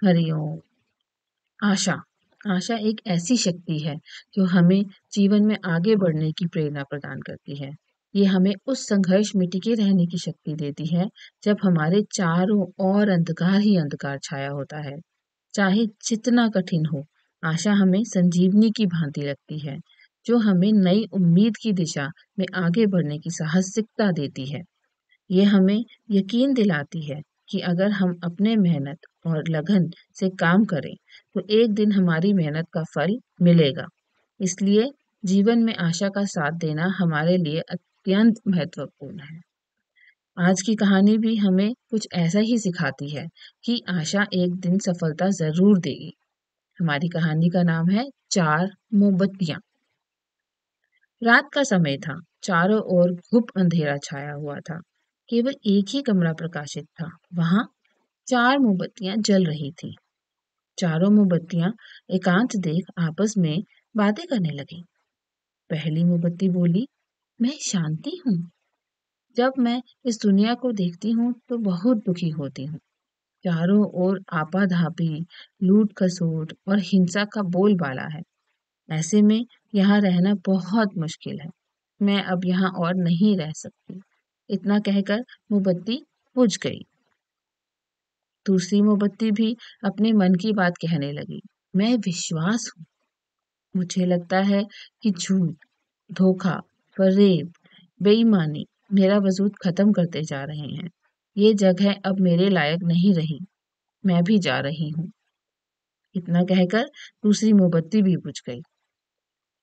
हरिओम। आशा आशा एक ऐसी शक्ति है जो हमें जीवन में आगे बढ़ने की प्रेरणा प्रदान करती है। ये हमें उस संघर्ष में टिके रहने की शक्ति देती है जब हमारे चारों ओर अंधकार ही अंधकार छाया होता है। चाहे जितना कठिन हो, आशा हमें संजीवनी की भांति लगती है, जो हमें नई उम्मीद की दिशा में आगे बढ़ने की साहसिकता देती है। ये हमें यकीन दिलाती है कि अगर हम अपने मेहनत और लगन से काम करें तो एक दिन हमारी मेहनत का फल मिलेगा। इसलिए जीवन में आशा का साथ देना हमारे लिए अत्यंत महत्वपूर्ण है। आज की कहानी भी हमें कुछ ऐसा ही सिखाती है कि आशा एक दिन सफलता जरूर देगी। हमारी कहानी का नाम है चार मोमबत्तियां। रात का समय था। चारों ओर घुप अंधेरा छाया हुआ था। केवल एक ही कमरा प्रकाशित था। वहां चार मोमबत्तियां जल रही थी। चारों मोमबत्तियां एकांत देख आपस में बातें करने लगी। पहली मोमबत्ती बोली, मैं शांति हूँ। जब मैं इस दुनिया को देखती हूँ तो बहुत दुखी होती हूँ। चारों ओर आपाधापी, लूट खसोट और हिंसा का बोलबाला है। ऐसे में यहाँ रहना बहुत मुश्किल है। मैं अब यहाँ और नहीं रह सकती। इतना कहकर मोमबत्ती बुझ गई। दूसरी मोमबत्ती भी अपने मन की बात कहने लगी। मैं विश्वास हूँ। मुझे लगता है कि झूठ, धोखा, फरेब, बेईमानी मेरा वजूद खत्म करते जा रहे हैं। ये जगह अब मेरे लायक नहीं रही। मैं भी जा रही हूँ। इतना कहकर दूसरी मोमबत्ती भी बुझ गई।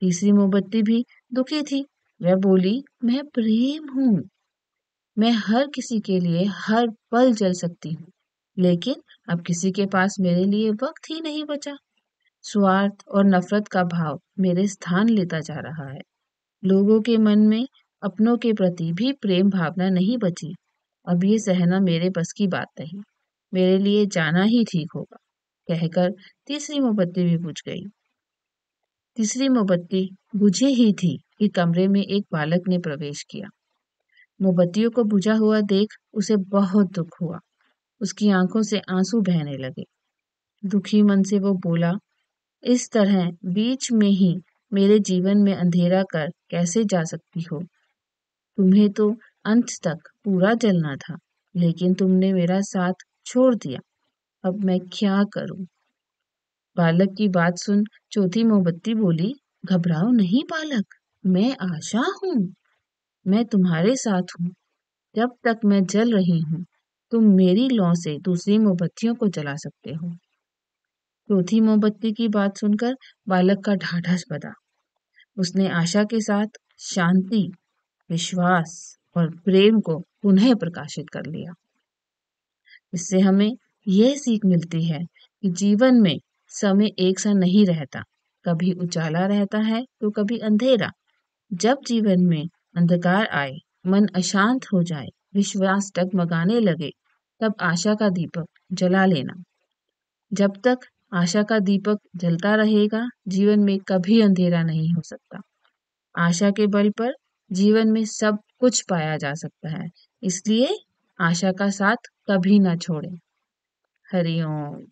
तीसरी मोमबत्ती भी दुखी थी। वह बोली, मैं प्रेम हूँ। मैं हर किसी के लिए हर पल जल सकती हूँ, लेकिन अब किसी के पास मेरे लिए वक्त ही नहीं बचा। स्वार्थ और नफरत का भाव मेरे स्थान लेता जा रहा है। लोगों के मन में अपनों के प्रति भी प्रेम भावना नहीं बची। अब ये सहना मेरे बस की बात नहीं। मेरे लिए जाना ही ठीक होगा। कहकर तीसरी मोमबत्ती भी बुझ गई। तीसरी मोमबत्ती बुझी ही थी कि कमरे में एक बालक ने प्रवेश किया। मोमबत्तियों को बुझा हुआ देख उसे बहुत दुख हुआ। उसकी आंखों से आंसू बहने लगे। दुखी मन से वो बोला, इस तरह बीच में ही मेरे जीवन में अंधेरा कर कैसे जा सकती हो? तुम्हें तो अंत तक पूरा जलना था, लेकिन तुमने मेरा साथ छोड़ दिया। अब मैं क्या करूं? बालक की बात सुन चौथी मोमबत्ती बोली, घबराओ नहीं बालक, मैं आशा हूँ। मैं तुम्हारे साथ हूँ। जब तक मैं जल रही हूँ, तुम मेरी लौ से दूसरी मोमबत्तियों को जला सकते हो। चौथी मोमबत्ती की बात सुनकर बालक का ढाढ़स बंधा। उसने आशा के साथ शांति, विश्वास और प्रेम को पुनः प्रकाशित कर लिया। इससे हमें यह सीख मिलती है कि जीवन में समय एक सा नहीं रहता। कभी उजाला रहता है तो कभी अंधेरा। जब जीवन में अंधकार आए, मन अशांत हो जाए, विश्वास डगमगाने लगे, तब आशा का दीपक जला लेना। जब तक आशा का दीपक जलता रहेगा, जीवन में कभी अंधेरा नहीं हो सकता। आशा के बल पर जीवन में सब कुछ पाया जा सकता है। इसलिए आशा का साथ कभी ना छोड़ें। हरिओम।